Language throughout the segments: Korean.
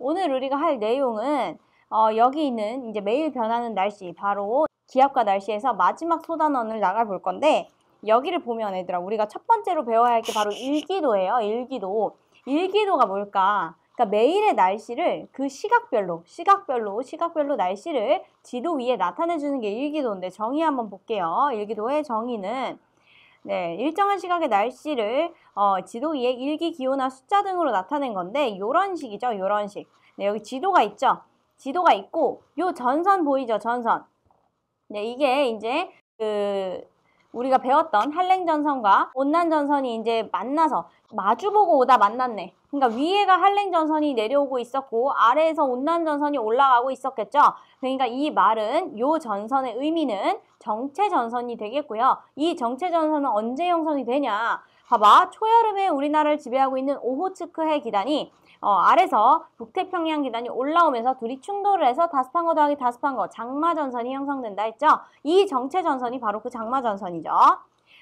오늘 우리가 할 내용은 여기 있는 이제 매일 변하는 날씨, 바로 기압과 날씨에서 마지막 소단원을 나가볼 건데, 여기를 보면 얘들아, 우리가 첫 번째로 배워야 할 게 바로 일기도예요. 일기도. 일기도가 뭘까? 그러니까 매일의 날씨를 그 시각별로 날씨를 지도 위에 나타내주는 게 일기도인데, 정의 한번 볼게요. 일기도의 정의는 일정한 시각의 날씨를 지도 위에 일기, 기호나 숫자 등으로 나타낸 건데, 요런 식이죠. 요런 식. 여기 지도가 있죠. 지도가 있고, 요 전선 보이죠? 전선. 이게 이제 우리가 배웠던 한랭전선과 온난전선이 이제 만나서 마주보고 오다 만났네. 그러니까 위에가 한랭전선이 내려오고 있었고 아래에서 온난전선이 올라가고 있었겠죠. 그러니까 이 말은 요 전선의 의미는 정체전선이 되겠고요. 이 정체전선은 언제 형성이 되냐? 봐봐. 초여름에 우리나라를 지배하고 있는 오호츠크해 기단이 아래서 북태평양 기단이 올라오면서 둘이 충돌을 해서 다습한 거 더하기 다습한 거 장마전선이 형성된다 했죠. 이 정체전선이 바로 그 장마전선이죠.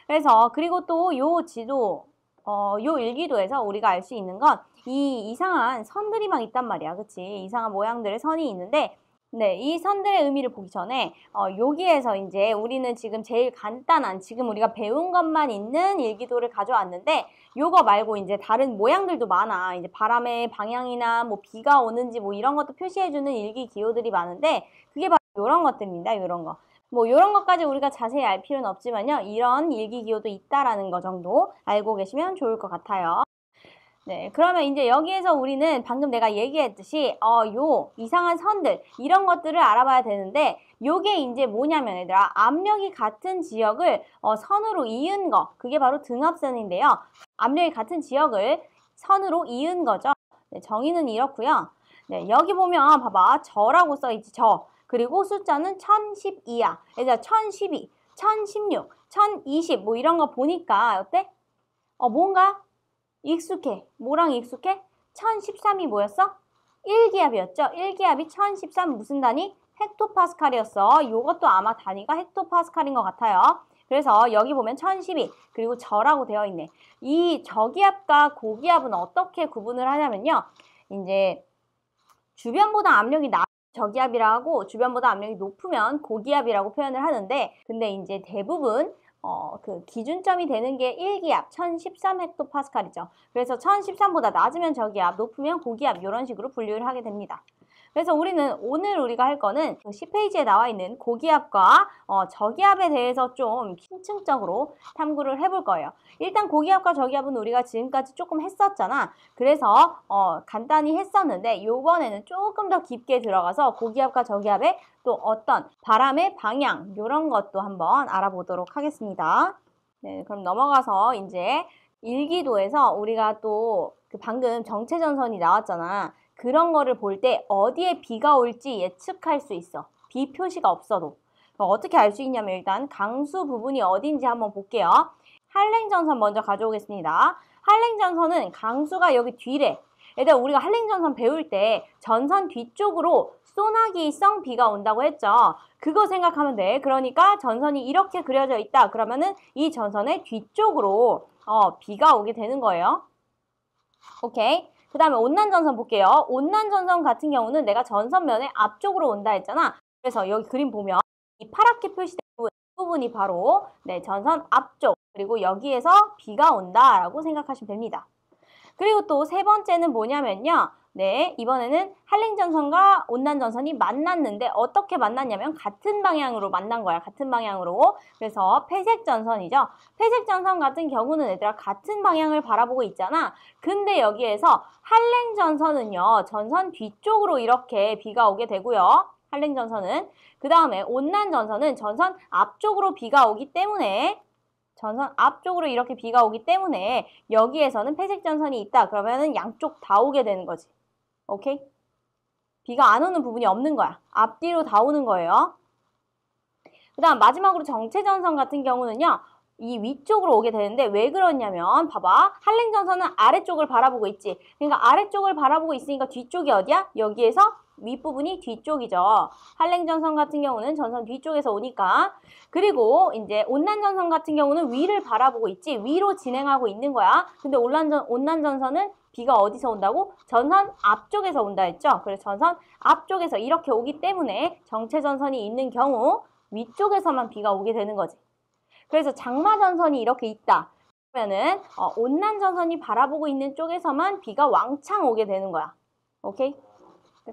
그래서 그리고 또 요 지도 요 일기도에서 우리가 알 수 있는 건 이 이상한 선들이 막 있단 말이야. 그치? 이상한 모양들의 선이 있는데, 이 선들의 의미를 보기 전에 여기에서 이제 우리는 지금 제일 간단한 지금 우리가 배운 것만 있는 일기도를 가져왔는데, 요거 말고 이제 다른 모양들도 많아. 이제 바람의 방향이나 뭐 비가 오는지 뭐 이런 것도 표시해주는 일기 기호들이 많은데, 그게 바로 요런 것들입니다. 요런 거. 뭐 요런 것까지 우리가 자세히 알 필요는 없지만요. 이런 일기 기호도 있다라는 거 정도 알고 계시면 좋을 것 같아요. 그러면 이제 여기에서 우리는 방금 내가 얘기했듯이 요 이상한 선들 이런 것들을 알아봐야 되는데, 요게 이제 뭐냐면 얘들아, 압력이 같은 지역을 선으로 이은 거, 그게 바로 등압선인데요. 압력이 같은 지역을 선으로 이은 거죠. 정의는 이렇고요. 여기 보면 봐봐, 저라고 써있지. 저. 그리고 숫자는 1012야. 얘들아, 1012, 1016, 1020 뭐 이런 거 보니까 어때? 뭔가 익숙해. 뭐랑 익숙해? 1013이 뭐였어? 1기압이었죠? 1기압이 1013 무슨 단위? 헥토파스칼이었어. 요것도 아마 단위가 헥토파스칼인 것 같아요. 그래서 여기 보면 1012 그리고 저라고 되어 있네. 이 저기압과 고기압은 어떻게 구분을 하냐면요. 이제 주변보다 압력이 낮은 저기압이라 하고 주변보다 압력이 높으면 고기압이라고 표현을 하는데, 근데 이제 대부분 그 기준점이 되는 게 1기압 1013 헥토파스칼이죠. 그래서 1013보다 낮으면 저기압, 높으면 고기압 이런 식으로 분류를 하게 됩니다. 그래서 오늘 우리가 할 거는 그 10페이지에 나와 있는 고기압과 저기압에 대해서 좀 심층적으로 탐구를 해볼 거예요. 일단 고기압과 저기압은 우리가 지금까지 조금 했었잖아. 그래서 간단히 했었는데, 요번에는 조금 더 깊게 들어가서 고기압과 저기압의 또 어떤 바람의 방향 이런 것도 한번 알아보도록 하겠습니다. 그럼 넘어가서 이제 일기도에서 우리가 또 그 방금 정체전선이 나왔잖아. 그런 거를 볼 때 어디에 비가 올지 예측할 수 있어. 비 표시가 없어도. 그럼 어떻게 알 수 있냐면, 일단 강수 부분이 어딘지 한번 볼게요. 한랭전선 먼저 가져오겠습니다. 한랭전선은 강수가 여기 뒤래. 얘들아, 우리가 한랭전선 배울 때 전선 뒤쪽으로 소나기성 비가 온다고 했죠. 그거 생각하면 돼. 그러니까 전선이 이렇게 그려져 있다. 그러면은 이 전선의 뒤쪽으로 비가 오게 되는 거예요. 오케이. 그 다음에 온난전선 볼게요. 온난전선 같은 경우는 내가 전선면의 앞쪽으로 온다 했잖아. 그래서 여기 그림 보면 이 파랗게 표시된 부분이 바로 전선 앞쪽, 그리고 여기에서 비가 온다라고 생각하시면 됩니다. 그리고 또 세 번째는 뭐냐면요. 이번에는 한랭전선과 온난전선이 만났는데 어떻게 만났냐면 같은 방향으로 만난 거야. 같은 방향으로. 그래서 회색전선이죠. 회색전선 같은 경우는 얘들아 같은 방향을 바라보고 있잖아. 근데 여기에서 한랭전선은요. 전선 뒤쪽으로 이렇게 비가 오게 되고요. 한랭전선은. 그 다음에 온난전선은 전선 앞쪽으로 비가 오기 때문에 전선 앞쪽으로 이렇게 비가 오기 때문에 여기에서는 회색전선이 있다. 그러면은 양쪽 다 오게 되는 거지. 오케이? 비가 안 오는 부분이 없는 거야. 앞뒤로 다 오는 거예요. 그 다음 마지막으로 정체전선 같은 경우는요. 이 위쪽으로 오게 되는데 왜 그러냐면 봐봐. 한랭전선은 아래쪽을 바라보고 있지. 그러니까 아래쪽을 바라보고 있으니까 뒤쪽이 어디야? 여기에서 윗부분이 뒤쪽이죠. 한랭전선 같은 경우는 전선 뒤쪽에서 오니까. 그리고 이제 온난전선 같은 경우는 위를 바라보고 있지 위로 진행하고 있는 거야. 근데 온난전선은 비가 어디서 온다고? 전선 앞쪽에서 온다 했죠. 그래서 전선 앞쪽에서 이렇게 오기 때문에 정체전선이 있는 경우 위쪽에서만 비가 오게 되는 거지. 그래서 장마전선이 이렇게 있다. 그러면은 온난전선이 바라보고 있는 쪽에서만 비가 왕창 오게 되는 거야. 오케이?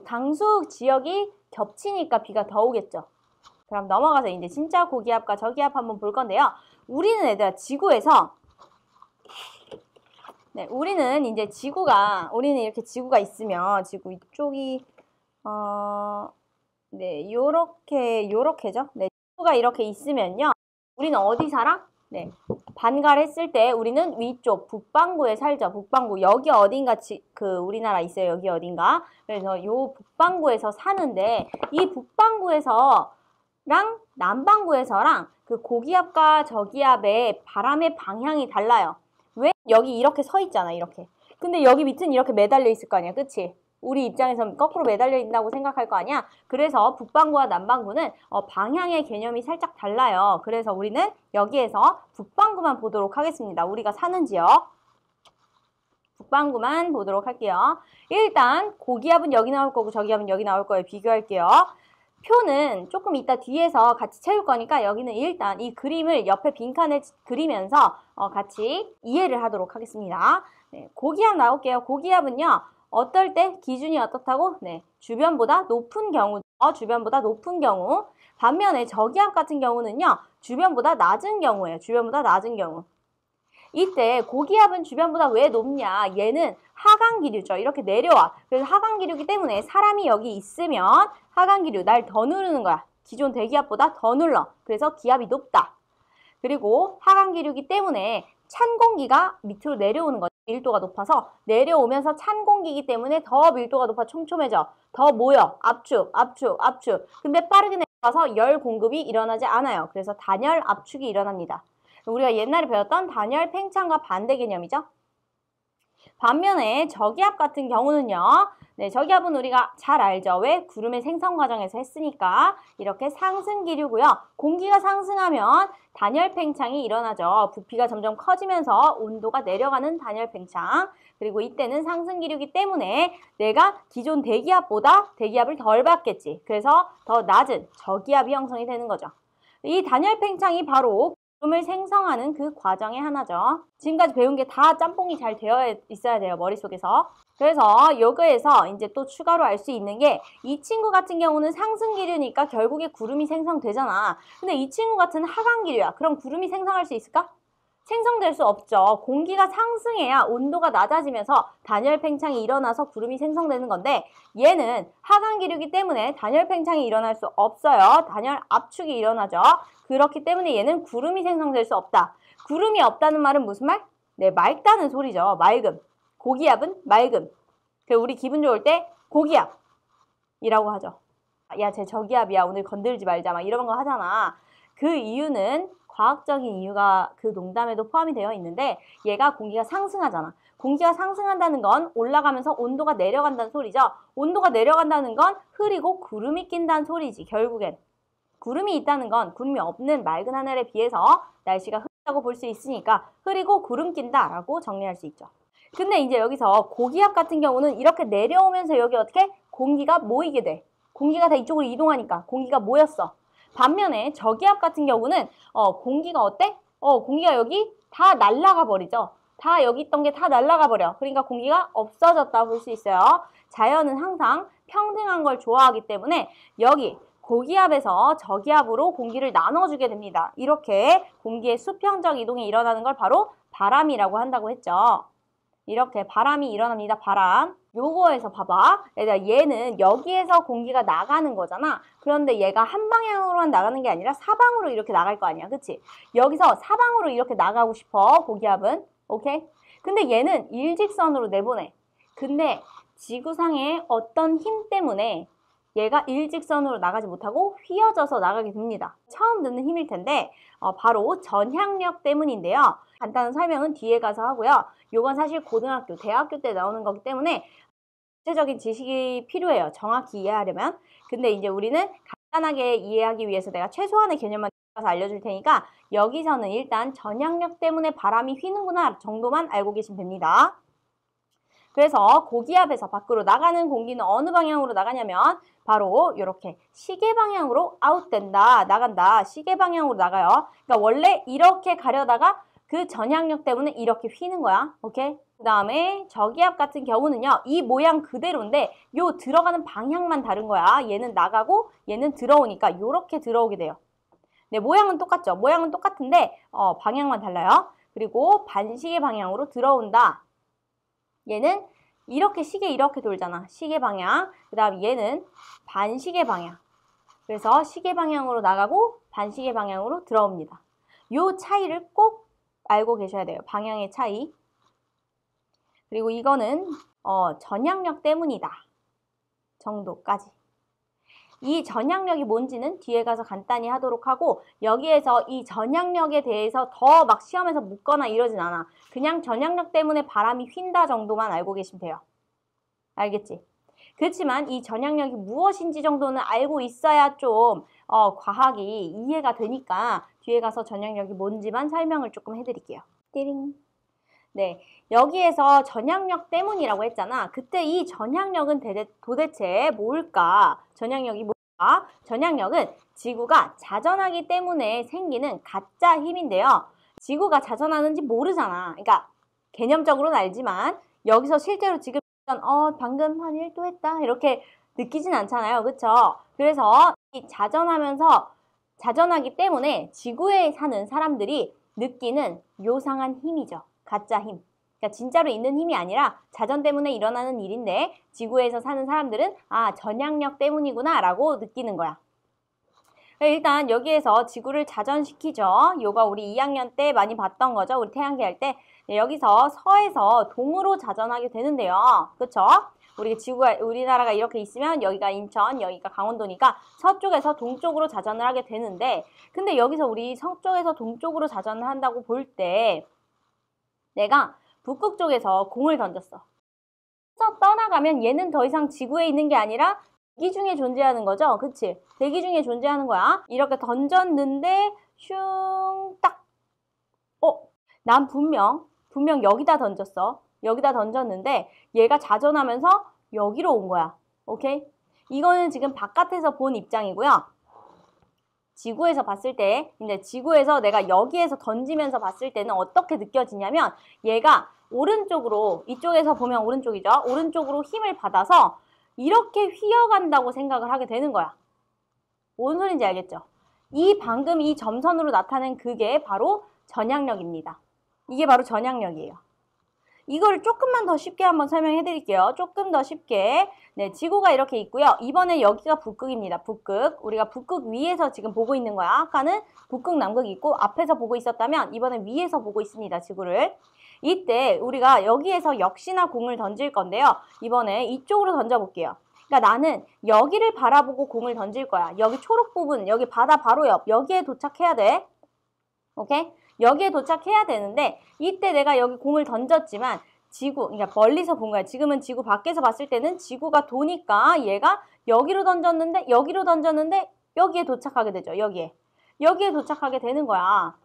강수 지역이 겹치니까 비가 더 오겠죠. 그럼 넘어가서 이제 진짜 고기압과 저기압 한번 볼 건데요. 우리는 얘들아 지구에서 우리는 이제 우리는 이렇게 지구가 있으면 지구 이쪽이 요렇게죠. 지구가 이렇게 있으면요. 우리는 어디 살아? 반가를 했을 때 우리는 위쪽 북반구에 살죠. 북반구. 여기 어딘가 우리나라 있어요. 여기 어딘가. 그래서 요 북반구에서 사는데 이 북반구에서랑 남반구에서랑 그 고기압과 저기압의 바람의 방향이 달라요. 왜? 여기 이렇게 서 있잖아. 이렇게. 근데 여기 밑은 이렇게 매달려 있을 거 아니야. 그치? 우리 입장에서는 거꾸로 매달려 있다고 생각할 거 아니야. 그래서 북반구와 남반구는 방향의 개념이 살짝 달라요. 그래서 우리는 여기에서 북반구만 보도록 하겠습니다. 우리가 사는 지역 북반구만 보도록 할게요. 일단 고기압은 여기 나올 거고 저기압은 여기 나올 거예요. 비교할게요. 표는 조금 이따 뒤에서 같이 채울 거니까 여기는 일단 이 그림을 옆에 빈칸에 그리면서 같이 이해를 하도록 하겠습니다. 고기압 나올게요. 고기압은요. 어떨 때 기준이 어떻다고? 주변보다 높은 경우, 주변보다 높은 경우. 반면에 저기압 같은 경우는요. 주변보다 낮은 경우예요. 주변보다 낮은 경우. 이때 고기압은 주변보다 왜 높냐? 얘는 하강기류죠. 이렇게 내려와. 그래서 하강기류이기 때문에 사람이 여기 있으면 하강기류 날 더 누르는 거야. 기존 대기압보다 더 눌러. 그래서 기압이 높다. 그리고 하강기류이기 때문에 찬 공기가 밑으로 내려오는 거죠. 밀도가 높아서 내려오면서 찬 공기이기 때문에 더 밀도가 높아 촘촘해져. 더 모여. 압축, 압축, 압축. 근데 빠르게 내려와서 열 공급이 일어나지 않아요. 그래서 단열, 압축이 일어납니다. 우리가 옛날에 배웠던 단열, 팽창과 반대 개념이죠. 반면에 저기압 같은 경우는요. 저기압은 우리가 잘 알죠. 왜? 구름의 생성 과정에서 했으니까. 이렇게 상승 기류고요. 공기가 상승하면 단열 팽창이 일어나죠. 부피가 점점 커지면서 온도가 내려가는 단열 팽창. 그리고 이때는 상승 기류이기 때문에 내가 기존 대기압보다 대기압을 덜 받겠지. 그래서 더 낮은 저기압이 형성이 되는 거죠. 이 단열 팽창이 바로 구름을 생성하는 그 과정의 하나죠. 지금까지 배운 게 다 짬뽕이 잘 되어 있어야 돼요. 머릿속에서. 그래서 여기에서 이제 또 추가로 알 수 있는 게 이 친구 같은 경우는 상승기류니까 결국에 구름이 생성되잖아. 근데 이 친구 같은 하강기류야. 그럼 구름이 생성할 수 있을까? 생성될 수 없죠. 공기가 상승해야 온도가 낮아지면서 단열 팽창이 일어나서 구름이 생성되는 건데 얘는 하강기류이기 때문에 단열 팽창이 일어날 수 없어요. 단열 압축이 일어나죠. 그렇기 때문에 얘는 구름이 생성될 수 없다. 구름이 없다는 말은 무슨 말? 맑다는 소리죠. 맑음. 고기압은 맑음. 그리고 우리 기분 좋을 때 고기압이라고 하죠. 야, 쟤 저기압이야. 오늘 건들지 말자. 막 이런 거 하잖아. 그 이유는 과학적인 이유가 그 농담에도 포함이 되어 있는데 얘가 공기가 상승하잖아. 공기가 상승한다는 건 올라가면서 온도가 내려간다는 소리죠. 온도가 내려간다는 건 흐리고 구름이 낀다는 소리지. 결국엔. 구름이 있다는 건 구름이 없는 맑은 하늘에 비해서 날씨가 흐리다고 볼 수 있으니까 흐리고 구름 낀다라고 정리할 수 있죠. 근데 이제 여기서 고기압 같은 경우는 이렇게 내려오면서 여기 어떻게? 공기가 모이게 돼. 공기가 다 이쪽으로 이동하니까 공기가 모였어. 반면에 저기압 같은 경우는 공기가 어때? 공기가 여기 다 날아가 버리죠. 다 여기 있던 게 다 날아가 버려. 그러니까 공기가 없어졌다 볼 수 있어요. 자연은 항상 평등한 걸 좋아하기 때문에 여기 고기압에서 저기압으로 공기를 나눠주게 됩니다. 이렇게 공기의 수평적 이동이 일어나는 걸 바로 바람이라고 한다고 했죠. 이렇게 바람이 일어납니다. 바람. 요거에서 봐봐. 얘는 여기에서 공기가 나가는 거잖아. 그런데 얘가 한 방향으로만 나가는 게 아니라 사방으로 이렇게 나갈 거 아니야. 그치? 여기서 사방으로 이렇게 나가고 싶어. 고기압은. 오케이? 근데 얘는 일직선으로 내보내. 근데 지구상의 어떤 힘 때문에 얘가 일직선으로 나가지 못하고 휘어져서 나가게 됩니다. 처음 듣는 힘일 텐데 바로 전향력 때문인데요. 간단한 설명은 뒤에 가서 하고요. 요건 사실 고등학교, 대학교 때 나오는 거기 때문에 구체적인 지식이 필요해요. 정확히 이해하려면. 근데 이제 우리는 간단하게 이해하기 위해서 내가 최소한의 개념만 알려줄 테니까 여기서는 일단 전향력 때문에 바람이 휘는구나 정도만 알고 계시면 됩니다. 그래서 고기압에서 밖으로 나가는 공기는 어느 방향으로 나가냐면 바로 이렇게 시계 방향으로 아웃된다, 나간다. 시계 방향으로 나가요. 그러니까 원래 이렇게 가려다가 그 전향력 때문에 이렇게 휘는 거야. 오케이? 그 다음에 저기압 같은 경우는요. 이 모양 그대로인데 요 들어가는 방향만 다른 거야. 얘는 나가고 얘는 들어오니까 이렇게 들어오게 돼요. 네, 모양은 똑같죠. 모양은 똑같은데 방향만 달라요. 그리고 반시계 방향으로 들어온다. 얘는 이렇게 시계 이렇게 돌잖아. 시계 방향. 그 다음 얘는 반시계 방향. 그래서 시계 방향으로 나가고 반시계 방향으로 들어옵니다. 요 차이를 꼭 알고 계셔야 돼요. 방향의 차이. 그리고 이거는 전향력 때문이다 정도까지. 이 전향력이 뭔지는 뒤에 가서 간단히 하도록 하고 여기에서 이 전향력에 대해서 더 막 시험에서 묻거나 이러진 않아. 그냥 전향력 때문에 바람이 휜다 정도만 알고 계시면 돼요. 알겠지? 그렇지만 이 전향력이 무엇인지 정도는 알고 있어야 좀 과학이 이해가 되니까 뒤에 가서 전향력이 뭔지만 설명을 조금 해드릴게요. 띠링. 네, 여기에서 전향력 때문이라고 했잖아. 그때 이 전향력은 도대체 뭘까? 전향력이 뭘까? 전향력은 지구가 자전하기 때문에 생기는 가짜 힘인데요. 지구가 자전하는지 모르잖아. 그러니까 개념적으로는 알지만 여기서 실제로 지금 방금 한 1도 했다 이렇게 느끼진 않잖아요. 그쵸? 그래서 이 자전하기 때문에 지구에 사는 사람들이 느끼는 요상한 힘이죠. 가짜 힘. 그러니까 진짜로 있는 힘이 아니라 자전 때문에 일어나는 일인데 지구에서 사는 사람들은 전향력 때문이구나 라고 느끼는 거야. 일단 여기에서 지구를 자전시키죠. 요가 우리 2학년 때 많이 봤던 거죠. 우리 태양계 할 때. 네, 여기서 서에서 동으로 자전하게 되는데요. 그쵸? 우리나라가 이렇게 있으면 여기가 인천, 여기가 강원도니까 서쪽에서 동쪽으로 자전을 하게 되는데 근데 여기서 우리 서쪽에서 동쪽으로 자전을 한다고 볼 때 내가 북극 쪽에서 공을 던졌어. 떠나가면 얘는 더 이상 지구에 있는 게 아니라 대기 중에 존재하는 거죠. 그치? 대기 중에 존재하는 거야. 이렇게 던졌는데 슝 딱 난 분명 여기다 던졌어. 여기다 던졌는데 얘가 자전하면서 여기로 온 거야. 오케이? 이거는 지금 바깥에서 본 입장이고요. 지구에서 봤을 때, 근데 지구에서 내가 여기에서 던지면서 봤을 때는 어떻게 느껴지냐면 얘가 오른쪽으로, 이쪽에서 보면 오른쪽이죠. 오른쪽으로 힘을 받아서 이렇게 휘어간다고 생각을 하게 되는 거야. 뭔 소린지 알겠죠? 방금 이 점선으로 나타낸 그게 바로 전향력입니다. 이게 바로 전향력이에요. 이걸 조금만 더 쉽게 한번 설명해 드릴게요. 조금 더 쉽게. 네, 지구가 이렇게 있고요. 이번에 여기가 북극입니다. 북극. 우리가 북극 위에서 지금 보고 있는 거야. 아까는 북극, 남극이 있고 앞에서 보고 있었다면 이번엔 위에서 보고 있습니다. 지구를. 이때 우리가 여기에서 역시나 공을 던질 건데요. 이번에 이쪽으로 던져볼게요. 그러니까 나는 여기를 바라보고 공을 던질 거야. 여기 초록 부분, 여기 바다 바로 옆, 여기에 도착해야 돼. 오케이? 여기에 도착해야 되는데 이때 내가 여기 공을 던졌지만 그러니까 멀리서 본 거야. 지금은 지구 밖에서 봤을 때는 지구가 도니까 얘가 여기로 던졌는데 여기에 도착하게 되죠. 여기에 도착하게 되는 거야.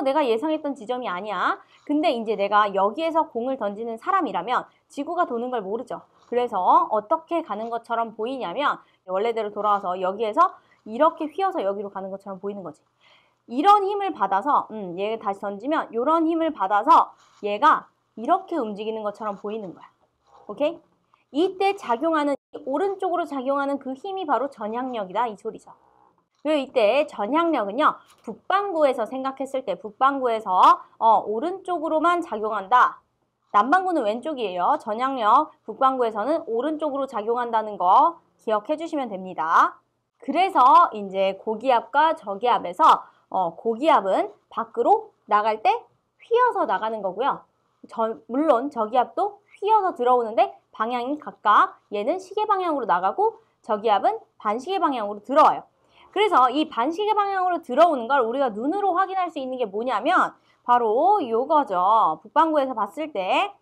내가 예상했던 지점이 아니야. 근데 이제 내가 여기에서 공을 던지는 사람이라면 지구가 도는 걸 모르죠. 그래서 어떻게 가는 것처럼 보이냐면 원래대로 돌아와서 여기에서 이렇게 휘어서 여기로 가는 것처럼 보이는 거지. 이런 힘을 받아서 얘 다시 던지면 이런 힘을 받아서 얘가 이렇게 움직이는 것처럼 보이는 거야. 오케이? 이때 오른쪽으로 작용하는 그 힘이 바로 전향력이다 이 소리죠. 그리고 이때 전향력은요. 북반구에서 생각했을 때 북반구에서 오른쪽으로만 작용한다. 남반구는 왼쪽이에요. 전향력 북반구에서는 오른쪽으로 작용한다는 거 기억해 주시면 됩니다. 그래서 이제 고기압과 저기압에서 고기압은 밖으로 나갈 때 휘어서 나가는 거고요. 물론 저기압도 휘어서 들어오는데 방향이 각각 얘는 시계 방향으로 나가고 저기압은 반시계 방향으로 들어와요. 그래서 이 반시계 방향으로 들어오는 걸 우리가 눈으로 확인할 수 있는 게 뭐냐면 바로 요거죠. 북반구에서 봤을 때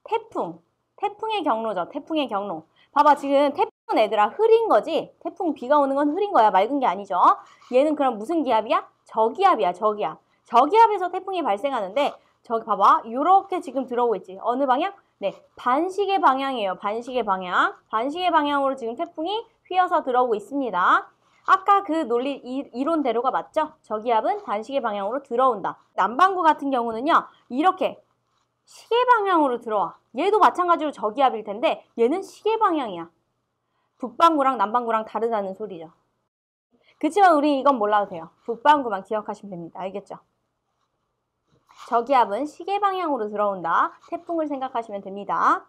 태풍의 경로죠. 태풍의 경로. 봐봐, 지금 태풍은 얘들아 흐린 거지? 태풍 비가 오는 건 흐린 거야. 맑은 게 아니죠. 얘는 그럼 무슨 기압이야? 저기압이야, 저기압. 저기압에서 태풍이 발생하는데 저기 봐봐. 요렇게 지금 들어오고 있지. 어느 방향? 네, 반시계 방향이에요. 반시계 방향. 반시계 방향으로 지금 태풍이 휘어서 들어오고 있습니다. 아까 그 논리 이론대로가 맞죠? 저기압은 반시계 방향으로 들어온다. 남반구 같은 경우는요. 이렇게 시계 방향으로 들어와. 얘도 마찬가지로 저기압일 텐데 얘는 시계 방향이야. 북반구랑 남반구랑 다르다는 소리죠. 그치만 우리 이건 몰라도 돼요. 북반구만 기억하시면 됩니다. 알겠죠? 저기압은 시계 방향으로 들어온다. 태풍을 생각하시면 됩니다.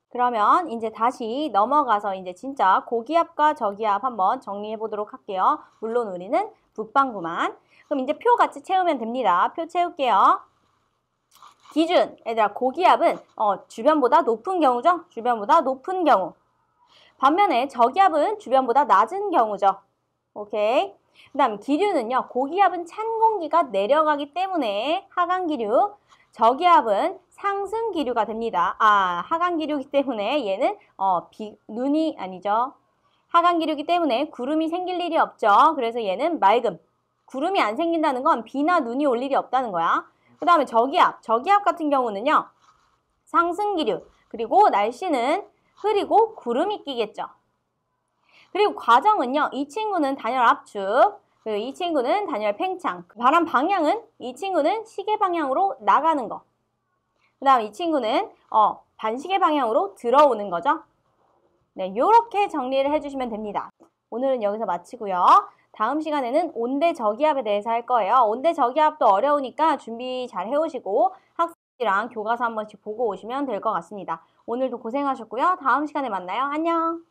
그러면 이제 다시 넘어가서 이제 진짜 고기압과 저기압 한번 정리해 보도록 할게요. 물론 우리는 북반구만. 그럼 이제 표 같이 채우면 됩니다. 표 채울게요. 기준, 얘들아 고기압은 주변보다 높은 경우죠. 주변보다 높은 경우. 반면에 저기압은 주변보다 낮은 경우죠. 오케이. 그 다음 기류는요. 고기압은 찬 공기가 내려가기 때문에 하강 기류. 저기압은 상승 기류가 됩니다. 하강 기류이기 때문에 얘는 눈이 아니죠. 하강 기류이기 때문에 구름이 생길 일이 없죠. 그래서 얘는 맑음. 구름이 안 생긴다는 건 비나 눈이 올 일이 없다는 거야. 그 다음에 저기압 같은 경우는요. 상승 기류. 그리고 날씨는 흐리고 구름이 끼겠죠. 그리고 과정은요. 이 친구는 단열 압축. 그리고 이 친구는 단열 팽창. 바람 방향은 이 친구는 시계 방향으로 나가는 거. 그 다음 이 친구는 반시계 방향으로 들어오는 거죠. 네, 요렇게 정리를 해주시면 됩니다. 오늘은 여기서 마치고요. 다음 시간에는 온대 저기압에 대해서 할 거예요. 온대 저기압도 어려우니까 준비 잘 해오시고 학습지랑 교과서 한 번씩 보고 오시면 될 것 같습니다. 오늘도 고생하셨고요. 다음 시간에 만나요. 안녕.